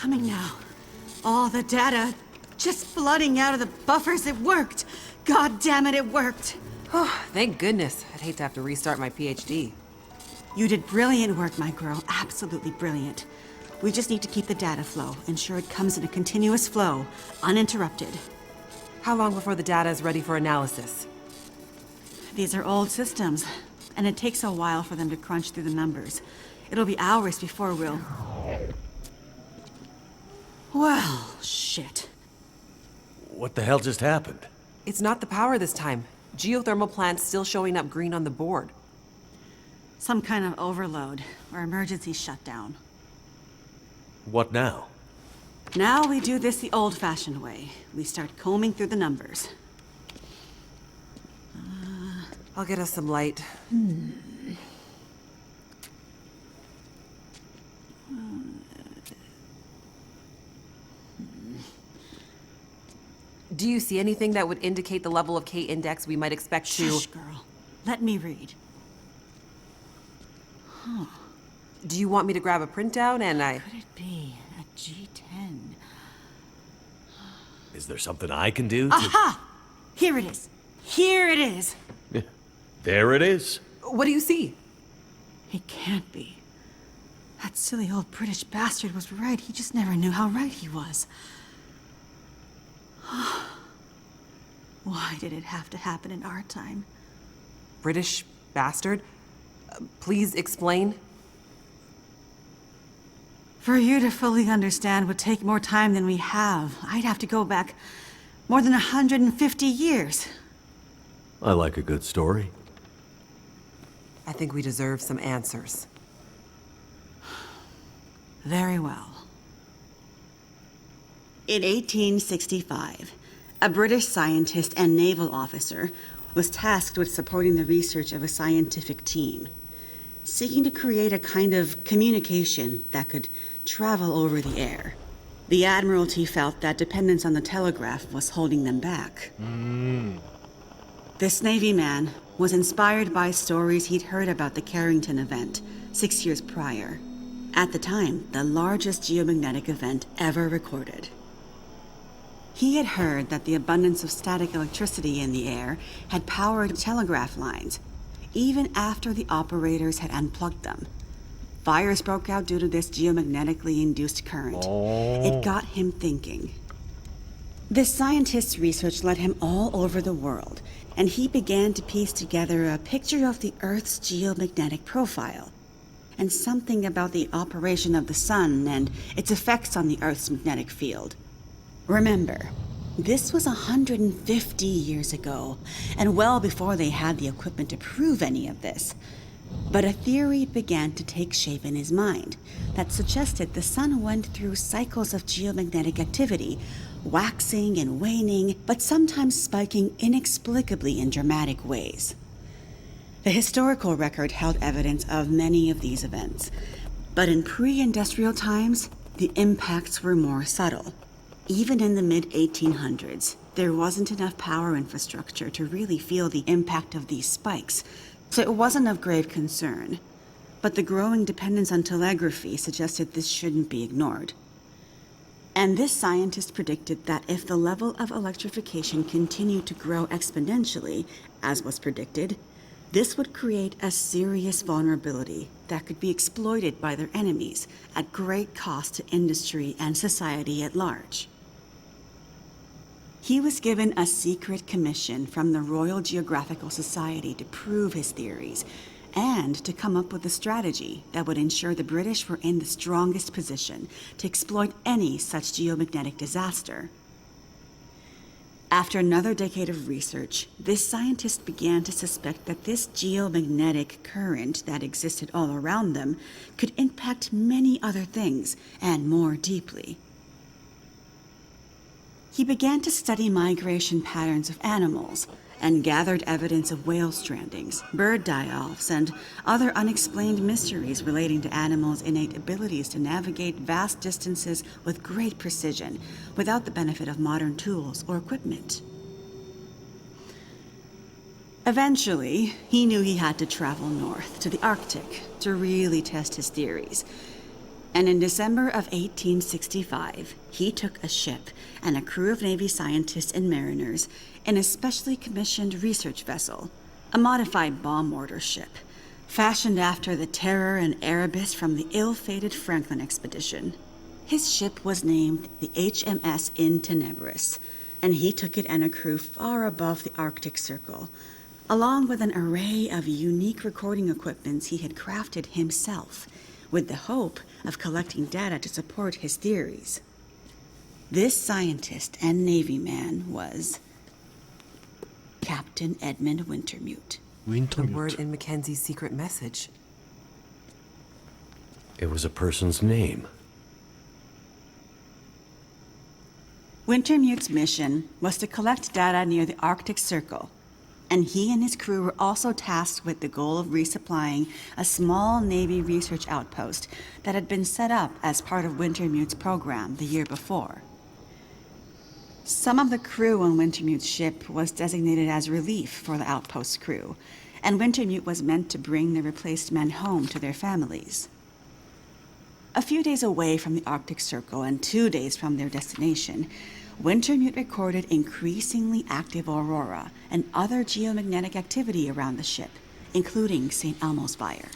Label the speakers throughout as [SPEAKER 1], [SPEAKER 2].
[SPEAKER 1] coming now. All the data just flooding out of the buffers. It worked. God damn it, it worked.
[SPEAKER 2] Oh, thank goodness. I'd hate to have to restart my PhD.
[SPEAKER 1] You did brilliant work, my girl. Absolutely brilliant. We just need to keep the data flow, ensure it comes in a continuous flow, uninterrupted.
[SPEAKER 2] How long before the data is ready for analysis?
[SPEAKER 1] These are old systems, and it takes a while for them to crunch through the numbers. It'll be hours before we'll... Well, shit.
[SPEAKER 3] What the hell just happened?
[SPEAKER 2] It's not the power this time. Geothermal plant's still showing up green on the board.
[SPEAKER 1] Some kind of overload, or emergency shutdown.
[SPEAKER 3] What now?
[SPEAKER 1] Now we do this the old-fashioned way. We start combing through the numbers.
[SPEAKER 2] I'll get us some light. Do you see anything that would indicate the level of K-index we might expect to...
[SPEAKER 1] Shush, girl. Let me read.
[SPEAKER 2] Do you want me to grab a printout and
[SPEAKER 1] Could it be a G10?
[SPEAKER 3] Is there something I can do to...
[SPEAKER 1] Aha! Here it is. Here it is.
[SPEAKER 3] There it is.
[SPEAKER 2] What do you see?
[SPEAKER 1] It can't be. That silly old British bastard was right. He just never knew how right he was. Why did it have to happen in our time?
[SPEAKER 2] British bastard? Please explain.
[SPEAKER 1] For you to fully understand would take more time than we have. I'd have to go back more than 150 years.
[SPEAKER 3] I like a good story.
[SPEAKER 2] I think we deserve some answers.
[SPEAKER 1] Very well. In 1865, a British scientist and naval officer was tasked with supporting the research of a scientific team, seeking to create a kind of communication that could travel over the air. The Admiralty felt that dependence on the telegraph was holding them back. This Navy man was inspired by stories he'd heard about the Carrington event 6 years prior. At the time, the largest geomagnetic event ever recorded. He had heard that the abundance of static electricity in the air had powered telegraph lines, even after the operators had unplugged them. Fires broke out due to this geomagnetically induced current. It got him thinking. This scientist's research led him all over the world, and he began to piece together a picture of the Earth's geomagnetic profile, and something about the operation of the sun and its effects on the Earth's magnetic field. Remember, this was 150 years ago, and well before they had the equipment to prove any of this. But a theory began to take shape in his mind that suggested the sun went through cycles of geomagnetic activity, waxing and waning, but sometimes spiking inexplicably in dramatic ways. The historical record held evidence of many of these events, but in pre-industrial times, the impacts were more subtle. Even in the mid-1800s, there wasn't enough power infrastructure to really feel the impact of these spikes, so it wasn't of grave concern. But the growing dependence on telegraphy suggested this shouldn't be ignored. And this scientist predicted that if the level of electrification continued to grow exponentially, as was predicted, this would create a serious vulnerability that could be exploited by their enemies at great cost to industry and society at large. He was given a secret commission from the Royal Geographical Society to prove his theories and to come up with a strategy that would ensure the British were in the strongest position to exploit any such geomagnetic disaster. After another decade of research, this scientist began to suspect that this geomagnetic current that existed all around them could impact many other things, and more deeply. He began to study migration patterns of animals, and gathered evidence of whale strandings, bird die-offs, and other unexplained mysteries relating to animals' innate abilities to navigate vast distances with great precision, without the benefit of modern tools or equipment. Eventually, he knew he had to travel north to the Arctic to really test his theories. And in December of 1865, he took a ship and a crew of Navy scientists and mariners in a specially commissioned research vessel, a modified bomb mortar ship, fashioned after the Terror and Erebus from the ill-fated Franklin expedition. His ship was named the HMS In Tenebris, and he took it and a crew far above the Arctic Circle, along with an array of unique recording equipments he had crafted himself, with the hope of collecting data to support his theories. This scientist and Navy man was Captain Edmund Wintermute.
[SPEAKER 2] The word in Mackenzie's secret message.
[SPEAKER 3] It was a person's name.
[SPEAKER 1] Wintermute's mission was to collect data near the Arctic Circle, and he and his crew were also tasked with the goal of resupplying a small Navy research outpost that had been set up as part of Wintermute's program the year before. Some of the crew on Wintermute's ship was designated as relief for the outpost crew, and Wintermute was meant to bring the replaced men home to their families. A few days away from the Arctic Circle and 2 days from their destination, Wintermute recorded increasingly active aurora and other geomagnetic activity around the ship, including St. Elmo's fire.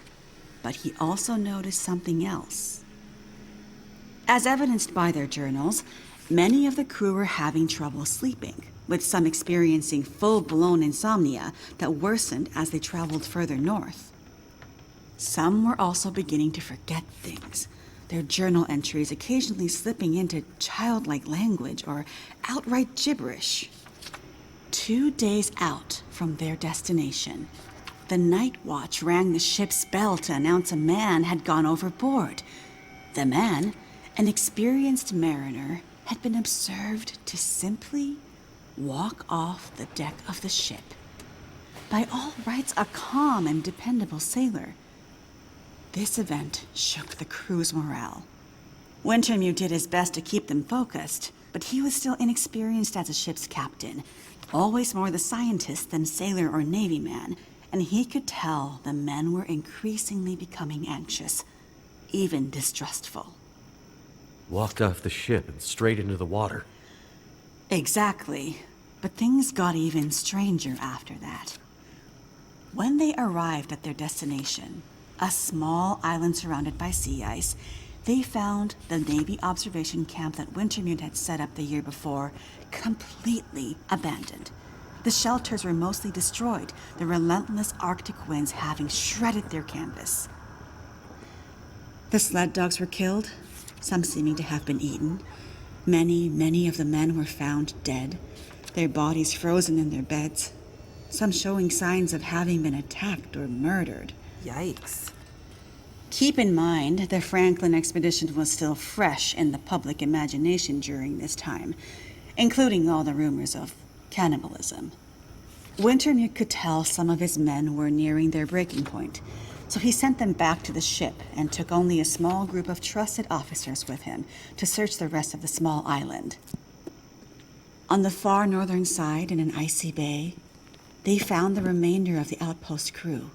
[SPEAKER 1] But he also noticed something else. As evidenced by their journals, many of the crew were having trouble sleeping, with some experiencing full-blown insomnia that worsened as they traveled further north. Some were also beginning to forget things, their journal entries occasionally slipping into childlike language or outright gibberish. 2 days out from their destination, the night watch rang the ship's bell to announce a man had gone overboard. The man, an experienced mariner, had been observed to simply walk off the deck of the ship. By all rights, a calm and dependable sailor. This event shook the crew's morale. Wintermute did his best to keep them focused, but he was still inexperienced as a ship's captain, always more the scientist than sailor or Navy man, and he could tell the men were increasingly becoming anxious, even distrustful.
[SPEAKER 3] Walked off the ship and straight into the water.
[SPEAKER 1] Exactly, but things got even stranger after that. When they arrived at their destination, a small island surrounded by sea ice, they found the Navy observation camp that Wintermute had set up the year before completely abandoned. The shelters were mostly destroyed, the relentless Arctic winds having shredded their canvas. The sled dogs were killed, some seeming to have been eaten. Many of the men were found dead, their bodies frozen in their beds, some showing signs of having been attacked or murdered.
[SPEAKER 2] Yikes.
[SPEAKER 1] Keep in mind, the Franklin expedition was still fresh in the public imagination during this time, including all the rumors of cannibalism. Wintermute could tell some of his men were nearing their breaking point, so he sent them back to the ship and took only a small group of trusted officers with him to search the rest of the small island. On the far northern side, in an icy bay, they found the remainder of the outpost crew,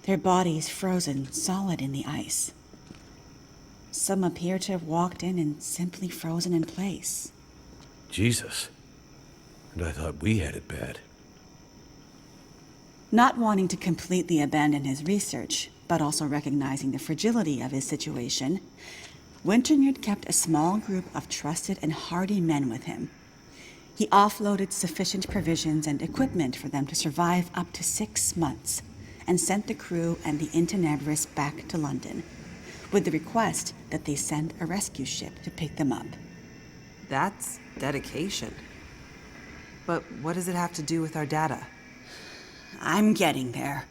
[SPEAKER 1] their bodies frozen solid in the ice. Some appear to have walked in and simply frozen in place.
[SPEAKER 3] Jesus. And I thought we had it bad.
[SPEAKER 1] Not wanting to completely abandon his research, but also recognizing the fragility of his situation, Wintermute kept a small group of trusted and hardy men with him. He offloaded sufficient provisions and equipment for them to survive up to 6 months, and sent the crew and the In Tenebris back to London, with the request that they send a rescue ship to pick them up.
[SPEAKER 2] That's dedication. But what does it have to do with our data?
[SPEAKER 1] I'm getting there.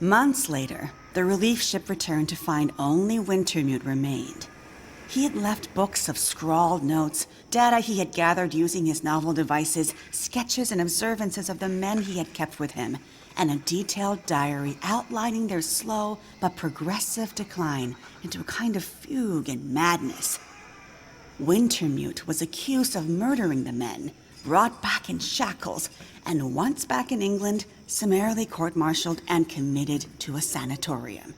[SPEAKER 1] Months later, the relief ship returned to find only Wintermute remained. He had left books of scrawled notes, data he had gathered using his novel devices, sketches and observances of the men he had kept with him, and a detailed diary outlining their slow but progressive decline into a kind of fugue and madness. Wintermute was accused of murdering the men, brought back in shackles, and once back in England, summarily court-martialed and committed to a sanatorium.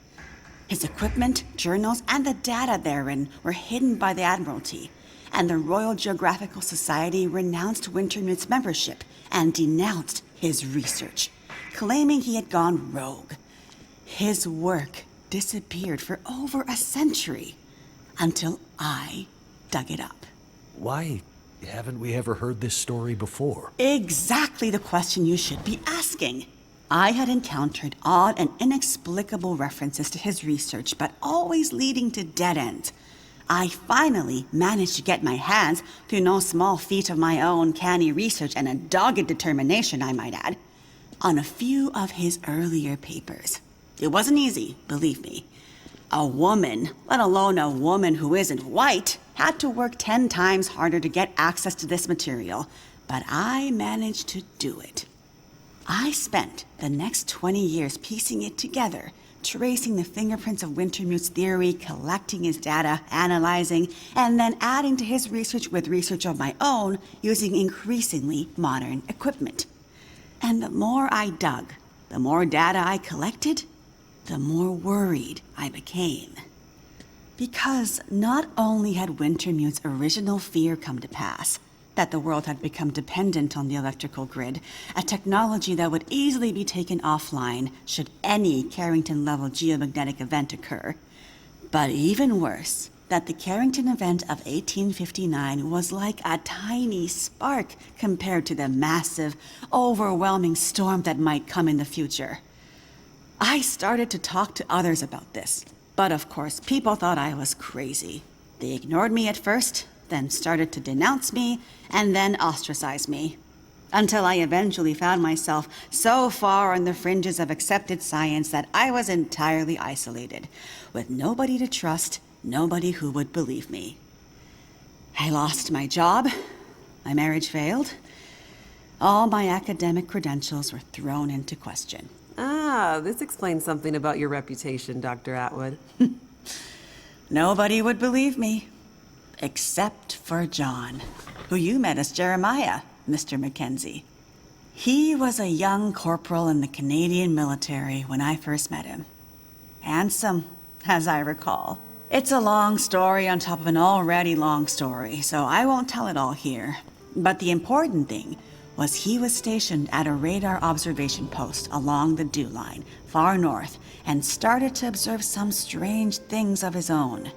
[SPEAKER 1] His equipment, journals, and the data therein were hidden by the Admiralty, and the Royal Geographical Society renounced Wintermute's membership and denounced his research, claiming he had gone rogue. His work disappeared for over a century, until I dug it up.
[SPEAKER 3] Why haven't we ever heard this story before?
[SPEAKER 1] Exactly the question you should be asking. I had encountered odd and inexplicable references to his research, but always leading to dead ends. I finally managed to get my hands, through no small feat of my own canny research and a dogged determination, I might add, on a few of his earlier papers. It wasn't easy, believe me. A woman, let alone a woman who isn't white, had to work 10 times harder to get access to this material, but I managed to do it. I spent the next 20 years piecing it together, tracing the fingerprints of Wintermute's theory, collecting his data, analyzing, and then adding to his research with research of my own using increasingly modern equipment. And the more I dug, the more data I collected, the more worried I became. Because not only had Wintermute's original fear come to pass, that the world had become dependent on the electrical grid, a technology that would easily be taken offline should any Carrington-level geomagnetic event occur. But even worse, that the Carrington event of 1859 was like a tiny spark compared to the massive, overwhelming storm that might come in the future. I started to talk to others about this, but of course people thought I was crazy. They ignored me at first, then started to denounce me, and then ostracize me. Until I eventually found myself so far on the fringes of accepted science that I was entirely isolated, with nobody to trust, nobody who would believe me. I lost my job, my marriage failed, all my academic credentials were thrown into question.
[SPEAKER 2] Ah, this explains something about your reputation, Dr. Atwood.
[SPEAKER 1] Nobody would believe me. Except for John, who you met as Jeremiah, Mr. Mackenzie. He was a young corporal in the Canadian military when I first met him. Handsome, as I recall. It's a long story on top of an already long story, so I won't tell it all here. But the important thing was he was stationed at a radar observation post along the dew line, far north, and started to observe some strange things of his own.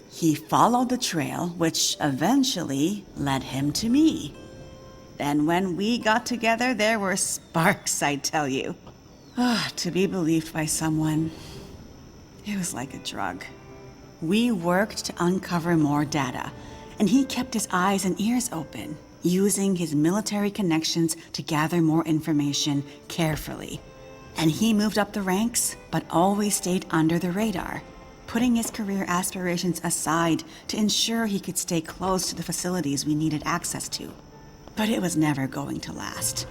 [SPEAKER 1] He followed the trail, which eventually led him to me. Then when we got together, there were sparks, I tell you. To be believed by someone, it was like a drug. We worked to uncover more data, and he kept his eyes and ears open, using his military connections to gather more information carefully. And he moved up the ranks, but always stayed under the radar, putting his career aspirations aside to ensure he could stay close to the facilities we needed access to. But it was never going to last.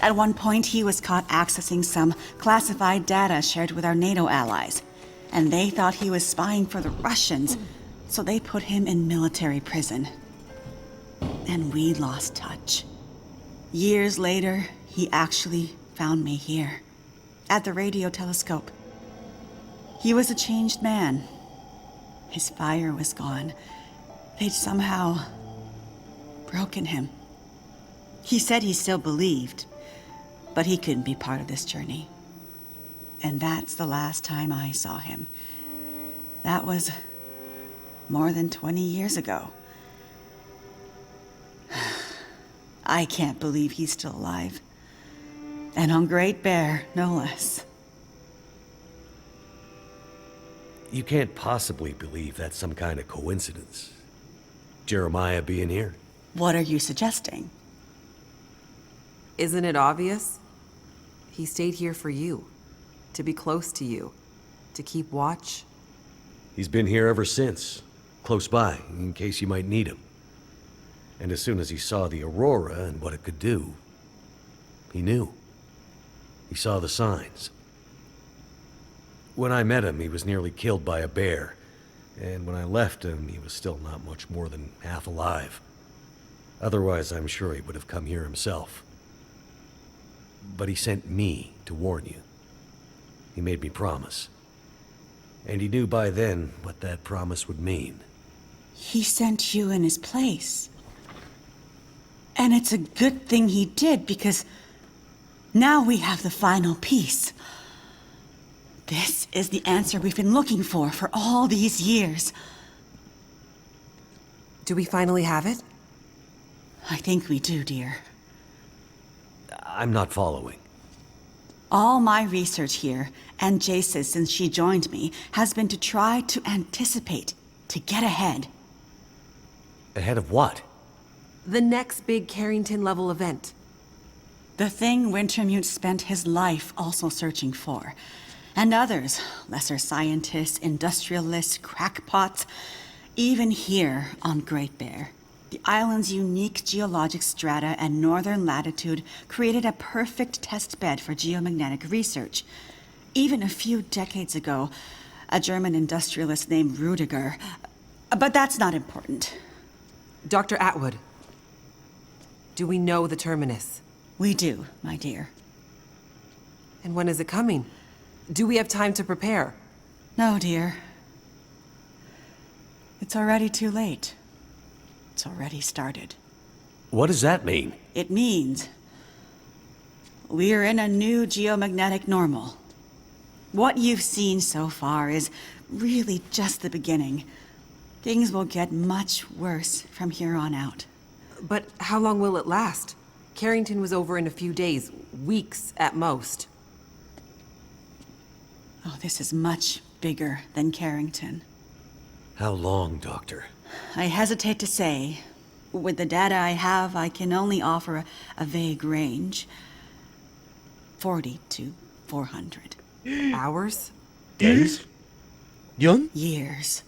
[SPEAKER 1] At one point, he was caught accessing some classified data shared with our NATO allies, and they thought he was spying for the Russians, so they put him in military prison. And we lost touch. Years later, he actually found me here, at the radio telescope. He was a changed man. His fire was gone. They'd somehow broken him. He said he still believed, but he couldn't be part of this journey. And that's the last time I saw him. That was more than 20 years ago. I can't believe he's still alive. And on Great Bear, no less.
[SPEAKER 3] You can't possibly believe that's some kind of coincidence. Jeremiah being here.
[SPEAKER 1] What are you suggesting?
[SPEAKER 2] Isn't it obvious? He stayed here for you, to be close to you, to keep watch.
[SPEAKER 3] He's been here ever since, close by, in case you might need him. And as soon as he saw the aurora and what it could do, he knew. He saw the signs. When I met him, he was nearly killed by a bear, and when I left him, he was still not much more than half alive. Otherwise, I'm sure he would have come here himself. But he sent me to warn you. He made me promise. And he knew by then what that promise would mean.
[SPEAKER 1] He sent you in his place. And it's a good thing he did, because now we have the final piece. This is the answer we've been looking for all these years.
[SPEAKER 2] Do we finally have it?
[SPEAKER 1] I think we do, dear.
[SPEAKER 3] I'm not following.
[SPEAKER 1] All my research here, and Jace's since she joined me, has been to try to anticipate, to get ahead.
[SPEAKER 3] Ahead of what?
[SPEAKER 2] The next big Carrington level event.
[SPEAKER 1] The thing Wintermute spent his life also searching for. And others, lesser scientists, industrialists, crackpots, even here on Great Bear. The island's unique geologic strata and northern latitude created a perfect test bed for geomagnetic research. Even a few decades ago, a German industrialist named Rudiger. But that's not important.
[SPEAKER 2] Dr. Atwood, do we know the terminus?
[SPEAKER 1] We do, my dear.
[SPEAKER 2] And when is it coming? Do we have time to prepare?
[SPEAKER 1] No, dear. It's already too late. It's already started.
[SPEAKER 3] What does that mean?
[SPEAKER 1] It means we're in a new geomagnetic normal. What you've seen so far is really just the beginning. Things will get much worse from here on out.
[SPEAKER 2] But how long will it last? Carrington was over in a few days, weeks at most.
[SPEAKER 1] Oh, this is much bigger than Carrington.
[SPEAKER 3] How long, Doctor?
[SPEAKER 1] I hesitate to say. With the data I have, I can only offer a vague range. 40 to 400.
[SPEAKER 2] Hours?
[SPEAKER 4] Days? 년?
[SPEAKER 1] Years.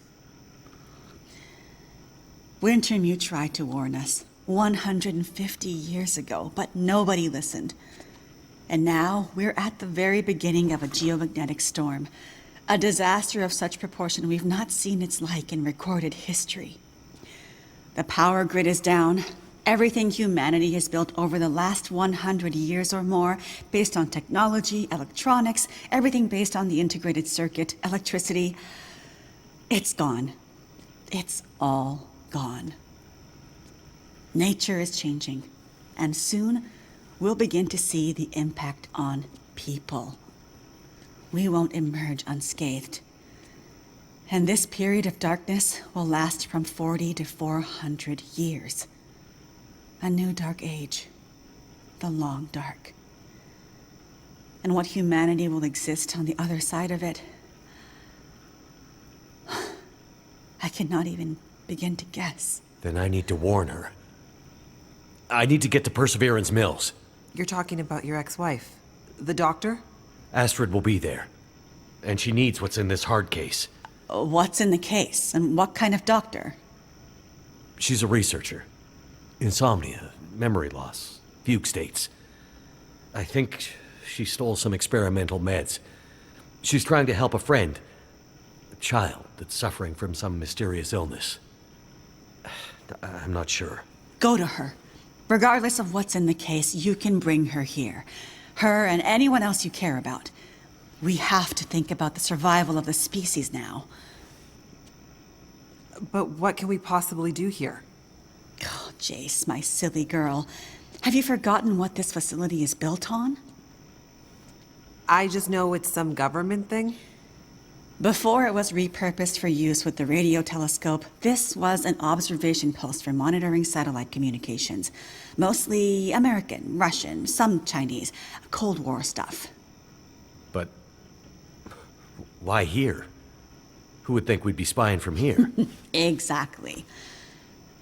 [SPEAKER 1] Wintermute tried to warn us 150 years ago, but nobody listened. And now we're at the very beginning of a geomagnetic storm. A disaster of such proportion we've not seen its like in recorded history. The power grid is down. Everything humanity has built over the last 100 years or more, based on technology, electronics, everything based on the integrated circuit, electricity, it's gone. It's all gone. Nature is changing, and soon we'll begin to see the impact on people. We won't emerge unscathed. And this period of darkness will last from 40 to 400 years. A new dark age. The long dark. And what humanity will exist on the other side of it, I cannot even begin to guess.
[SPEAKER 3] Then I need to warn her. I need to get to Perseverance Mills.
[SPEAKER 2] You're talking about your ex-wife, the doctor?
[SPEAKER 3] Astrid will be there. And she needs what's in this hard case.
[SPEAKER 1] What's in the case, and what kind of doctor?
[SPEAKER 3] She's a researcher. Insomnia, memory loss, fugue states. I think she stole some experimental meds. She's trying to help a friend. A child that's suffering from some mysterious illness. I'm not sure.
[SPEAKER 1] Go to her. Regardless of what's in the case, you can bring her here. Her and anyone else you care about. We have to think about the survival of the species now.
[SPEAKER 2] But what can we possibly do here?
[SPEAKER 1] Oh, Jace, my silly girl. Have you forgotten what this facility is built on?
[SPEAKER 2] I just know it's some government thing.
[SPEAKER 1] Before it was repurposed for use with the radio telescope, this was an observation post for monitoring satellite communications. Mostly American, Russian, some Chinese, Cold War stuff.
[SPEAKER 3] But why here? Who would think we'd be spying from here?
[SPEAKER 1] Exactly.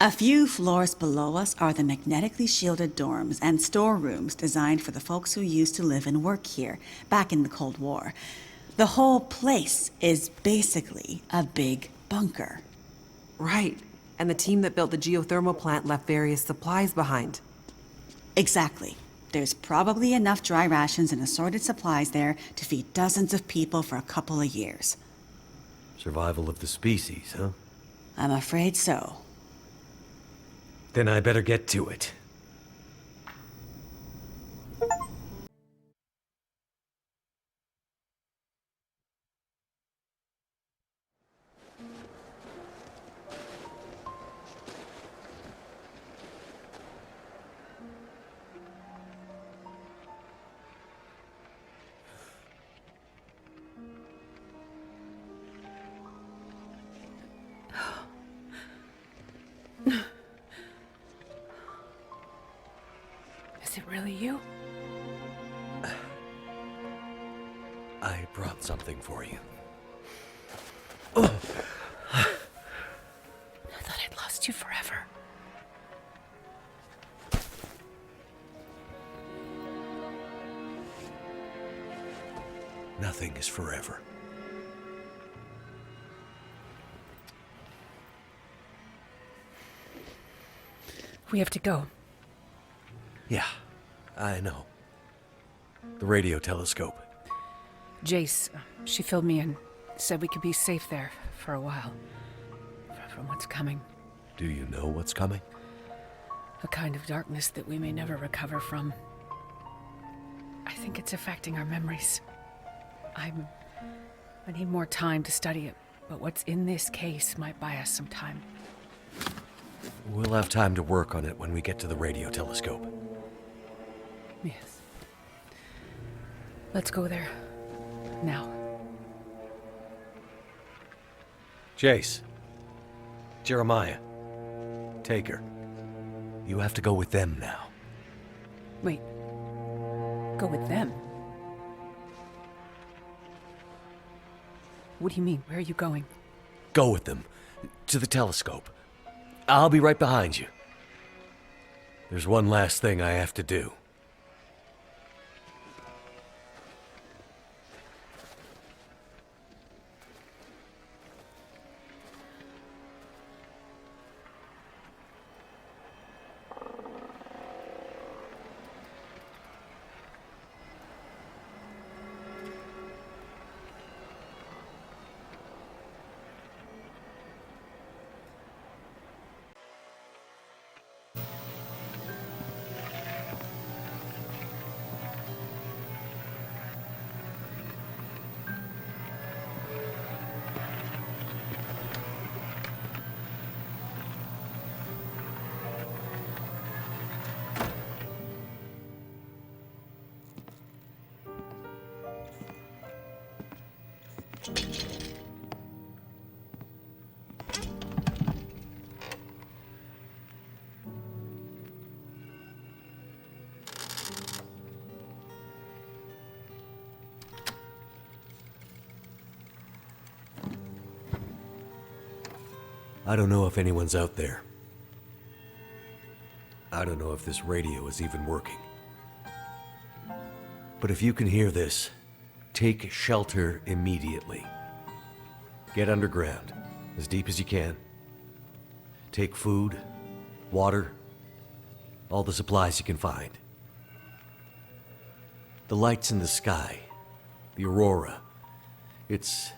[SPEAKER 1] A few floors below us are the magnetically shielded dorms and storerooms designed for the folks who used to live and work here, back in the Cold War. The whole place is basically a big bunker.
[SPEAKER 2] Right. And the team that built the geothermal plant left various supplies behind.
[SPEAKER 1] Exactly. There's probably enough dry rations and assorted supplies there to feed dozens of people for a couple of years.
[SPEAKER 3] Survival of the species, huh?
[SPEAKER 1] I'm afraid so.
[SPEAKER 3] Then I better get to it.
[SPEAKER 5] it really you?
[SPEAKER 3] I brought something for you.
[SPEAKER 5] I thought I'd lost you forever.
[SPEAKER 3] Nothing is forever.
[SPEAKER 5] We have to go.
[SPEAKER 3] Yeah, I know. The radio telescope.
[SPEAKER 5] Jace, she filled me in. Said we could be safe there for a while. From what's coming.
[SPEAKER 3] Do you know what's coming?
[SPEAKER 5] A kind of darkness that we may never recover from. I think it's affecting our memories. I need more time to study it, but what's in this case might buy us some time.
[SPEAKER 3] We'll have time to work on it when we get to the radio telescope.
[SPEAKER 5] Yes. Let's go there. Now.
[SPEAKER 3] Jace. Jeremiah. Take her. You have to go with them now.
[SPEAKER 5] Wait. Go with them? What do you mean? Where are you going?
[SPEAKER 3] Go with them. To the telescope. I'll be right behind you. There's one last thing I have to do. I don't know if anyone's out there. I don't know if this radio is even working. But if you can hear this, take shelter immediately. Get underground, as deep as you can. Take food, water, all the supplies you can find. The lights in the sky, the aurora, it's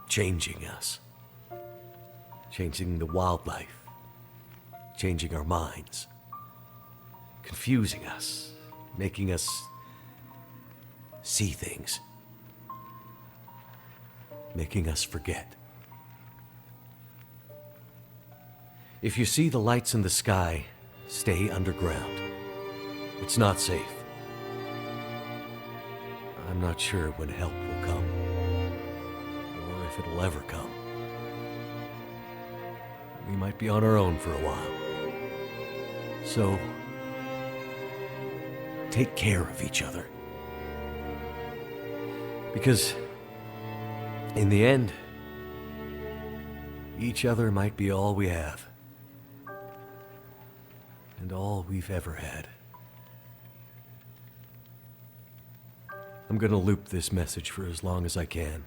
[SPEAKER 3] changing us. Changing the wildlife, changing our minds, confusing us, making us see things, making us forget. If you see the lights in the sky, stay underground. It's not safe. I'm not sure when help will come, or if it'll ever come. We might be on our own for a while. So, take care of each other. Because, in the end, each other might be all we have. And all we've ever had. I'm gonna loop this message for as long as I can.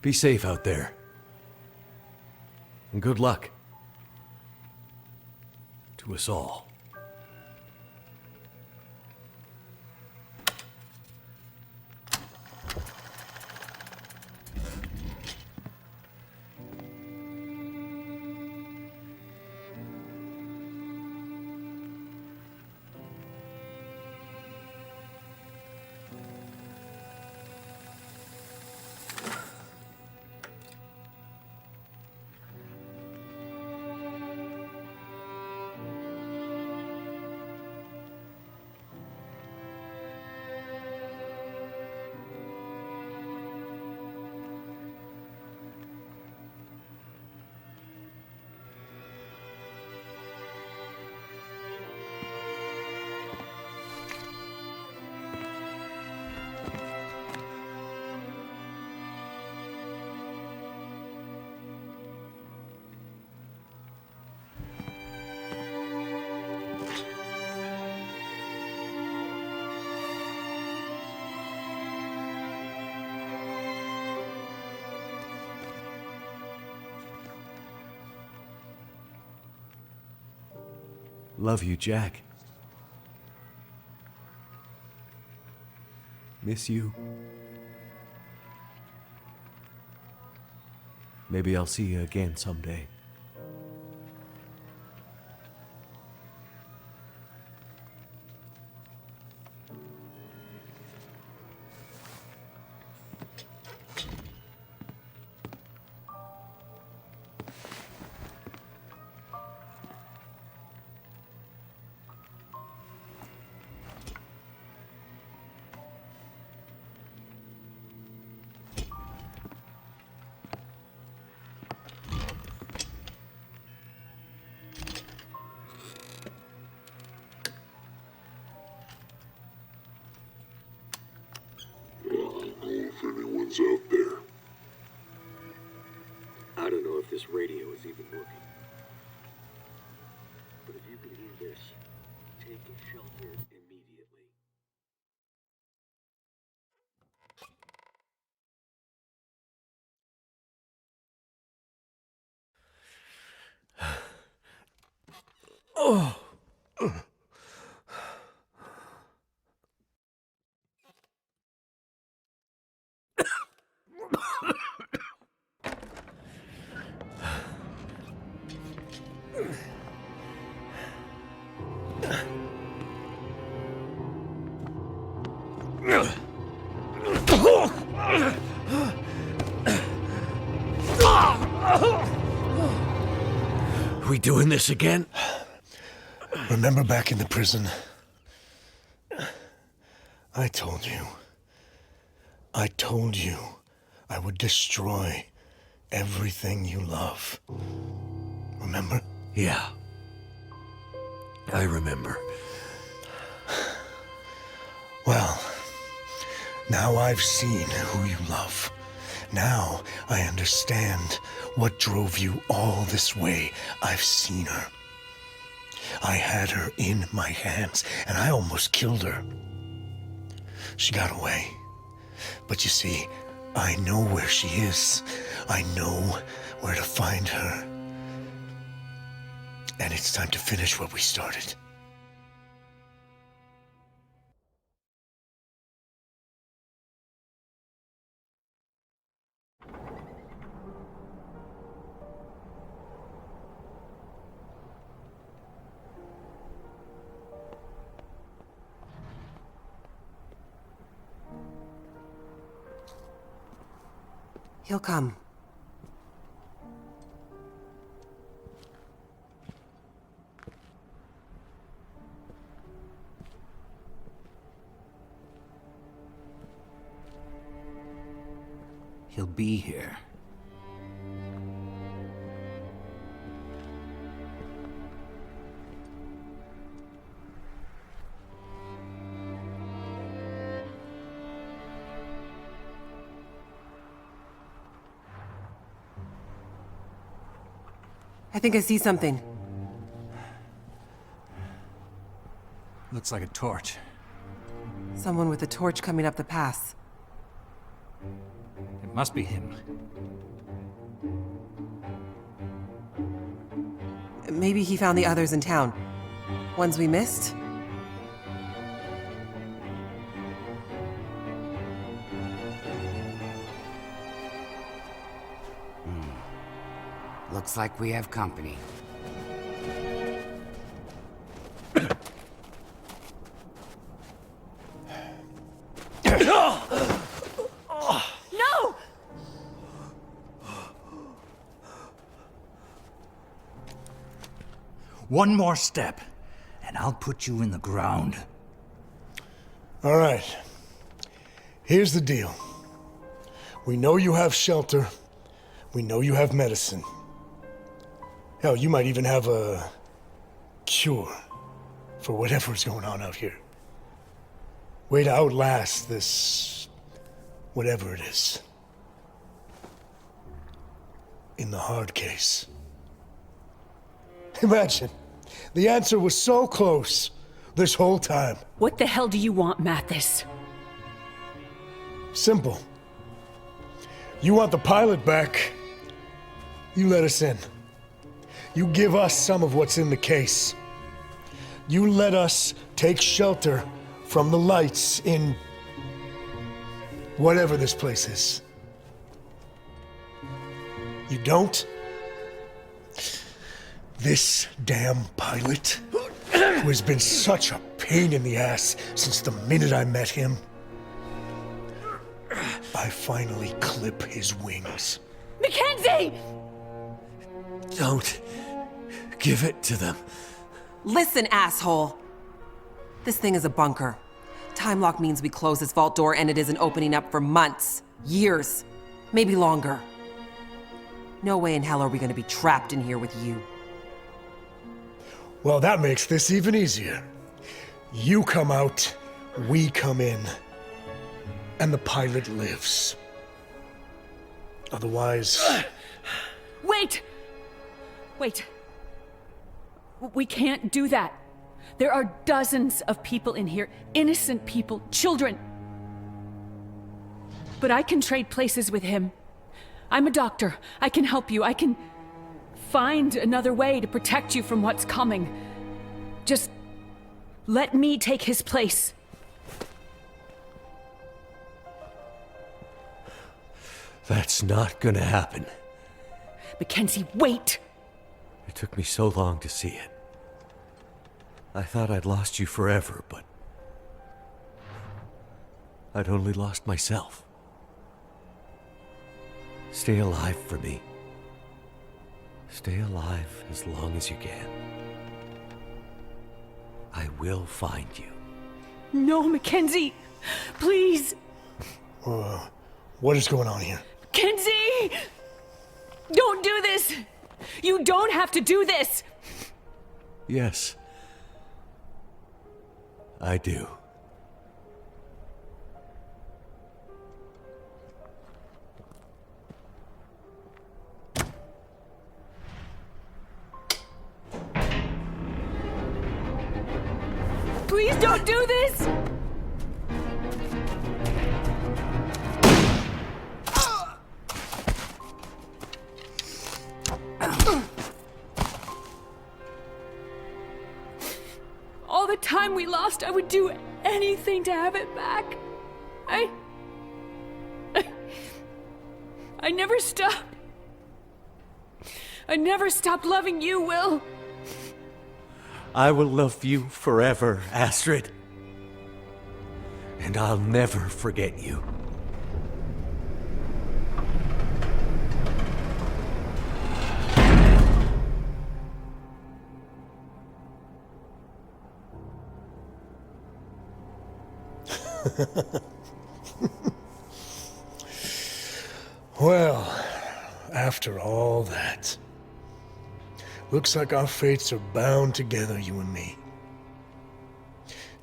[SPEAKER 3] Be safe out there. And good luck to us all. Love you, Jack. Miss you. Maybe I'll see you again someday.
[SPEAKER 6] If anyone's out there.
[SPEAKER 3] I don't know if this radio is even working. But if you can hear this, take shelter immediately. We doing this again?
[SPEAKER 4] Remember back in the prison? I told you I would destroy everything you love. Remember?
[SPEAKER 3] Yeah. I remember.
[SPEAKER 4] Well, now I've seen who you love. Now I understand what drove you all this way. I've seen her. I had her in my hands, and I almost killed her. She got away. But you see, I know where she is. I know where to find her. And it's time to finish what we started.
[SPEAKER 2] He'll come.
[SPEAKER 7] He'll be here.
[SPEAKER 2] I think I see something.
[SPEAKER 7] Looks like a torch.
[SPEAKER 2] Someone with a torch coming up the pass.
[SPEAKER 7] It must be him.
[SPEAKER 2] Maybe he found the others in town. Ones we missed?
[SPEAKER 8] Looks like we have company.
[SPEAKER 5] No!
[SPEAKER 7] One more step, and I'll put you in the ground.
[SPEAKER 4] All right. Here's the deal. We know you have shelter. We know you have medicine. Hell, you might even have a cure for whatever's going on out here. Way to outlast this, whatever it is. In the hard case. Imagine, the answer was so close this whole time.
[SPEAKER 5] What the hell do you want, Mathis?
[SPEAKER 4] Simple. You want the pilot back, you let us in. You give us some of what's in the case. You let us take shelter from the lights in whatever this place is. You don't? This damn pilot, who has been such a pain in the ass since the minute I met him, I finally clip his wings.
[SPEAKER 5] Mackenzie!
[SPEAKER 3] Don't give it to them.
[SPEAKER 2] Listen, asshole! This thing is a bunker. Time lock means we close this vault door and it isn't opening up for months, years, maybe longer. No way in hell are we gonna be trapped in here with you.
[SPEAKER 4] Well, that makes this even easier. You come out, we come in, and the pilot lives. Otherwise...
[SPEAKER 5] Wait! Wait. We can't do that. There are dozens of people in here, innocent people, children. But I can trade places with him. I'm a doctor. I can help you. I can find another way to protect you from what's coming. Just let me take his place.
[SPEAKER 3] That's not gonna happen.
[SPEAKER 5] Mackenzie, wait!
[SPEAKER 3] It took me so long to see it. I thought I'd lost you forever, but I'd only lost myself. Stay alive for me. Stay alive as long as you can. I will find you.
[SPEAKER 5] No, Mackenzie! Please!
[SPEAKER 4] What is going on here?
[SPEAKER 5] Mackenzie! Don't do this! You don't have to do this!
[SPEAKER 3] Yes, I do.
[SPEAKER 5] Please don't do this! All the time we lost, I would do anything to have it back. I never stopped. I never stopped loving you, Will.
[SPEAKER 3] I will love you forever, Astrid. And I'll never forget you.
[SPEAKER 4] Well, after all that, looks like our fates are bound together, you and me.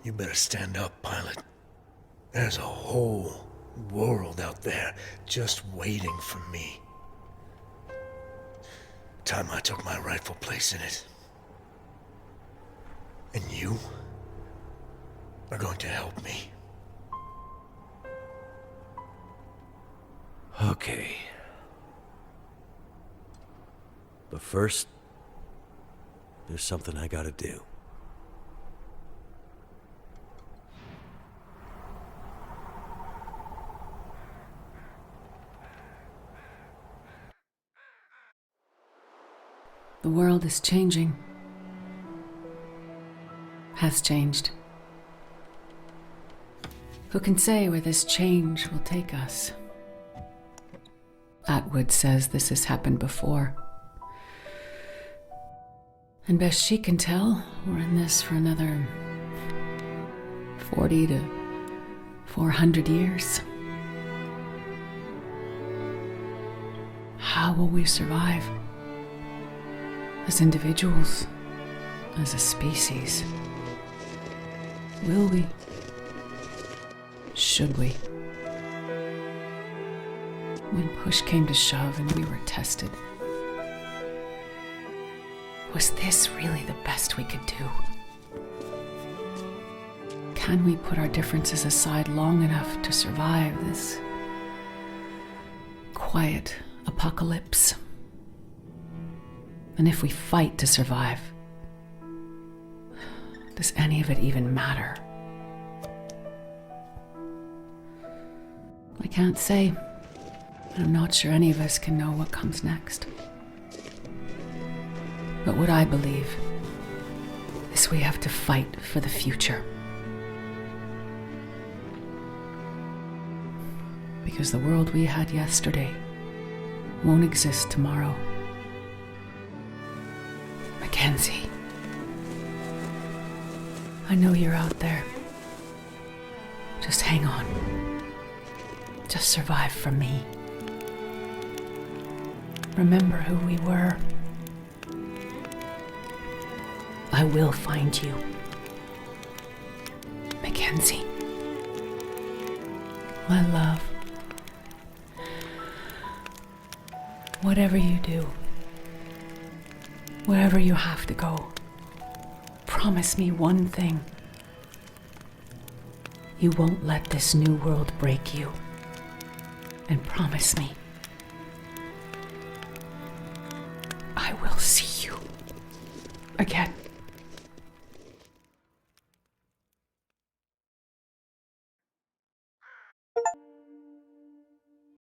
[SPEAKER 4] You better stand up, pilot. There's a whole world out there just waiting for me. Time I took my rightful place in it. And you are going to help me.
[SPEAKER 3] Okay. But first, there's something I gotta do.
[SPEAKER 5] The world is changing. Has changed. Who can say where this change will take us? Atwood says this has happened before. And best she can tell, we're in this for another 40 to 400 years. How will we survive? As individuals, as a species? Will we? Should we? When push came to shove and we were tested, was this really the best we could do? Can we put our differences aside long enough to survive this quiet apocalypse? And if we fight to survive, Does any of it even matter? I can't say. I'm not sure any of us can know what comes next. But what I believe is we have to fight for the future. Because the world we had yesterday won't exist tomorrow. Mackenzie, I know you're out there. Just hang on. Just survive for me. Remember who we were. I will find you. Mackenzie. My love. Whatever you do, wherever you have to go, promise me one thing. You won't let this new world break you. And promise me, I will see you again.